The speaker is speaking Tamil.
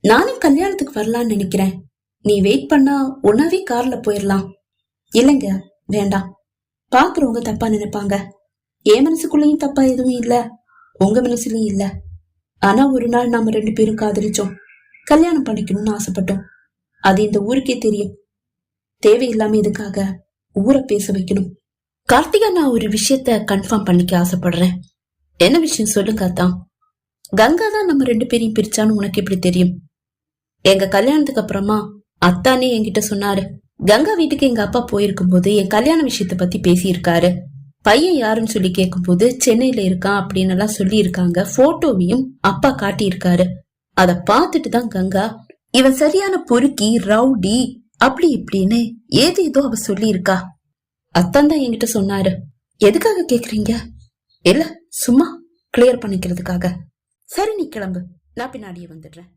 நானும் கல்யாணத்துக்கு வரலான்னு நினைக்கிறேன். நீ வெயிட் பண்ணா ஒன்னாவே கார்ல போயிடலாம். இல்லைங்க, வேண்டாம். பாக்குறவங்க தப்பா நினைப்பாங்க. என் மனசுக்குள்ளயும் தப்பா எதுவும் இல்ல, உங்க மனசுலயும் இல்ல. ஆனா ஒரு நாள் நாம 2 பேரும் காதலிச்சோம், கல்யாணம் பண்ணிக்கணும்னு ஆசைப்பட்டோம். அது இந்த ஊருக்கே தெரியும். தேவையில்லாம இதுக்காக ஊரை பேச வைக்கணும். கார்த்திகா, நான் ஒரு விஷயத்த கன்ஃபார்ம் பண்ணிக்க ஆசைப்படுறேன். என்ன விஷயம் சொல்லுங்க அத்தான். கங்கா தான் நம்ம 2 பேரையும் பிரிச்சான்னு உனக்கு எப்படி தெரியும்? எங்க கல்யாணத்துக்கு அப்புறமா அத்தானே என்கிட்ட சொன்னாரு. கங்கா வீட்டுக்கு எங்க அப்பா போயிருக்கும் போது என் கல்யாண விஷயத்த பத்தி பேசியிருக்காரு. பையன் யாருன்னு சொல்லி கேட்கும் போது சென்னையில இருக்கான் அப்படின்னு எல்லாம் சொல்லி இருக்காங்க. போட்டோவையும் அப்பா காட்டியிருக்காரு. அத பாத்துட்டு தான் கங்கா, இவன் சரியான பொறுக்கி, ரவுடி, அப்படி இப்படின்னு ஏதோ அவ சொல்லி இருக்கா. அத்தான் தான் என்கிட்ட சொன்னாரு. எதுக்காக கேக்குறீங்க? இல்ல, சும்மா கிளியர் பண்ணிக்கிறதுக்காக. சரி, நீ கிளம்பு, நான் பின்னாடியே வந்துடுறேன்.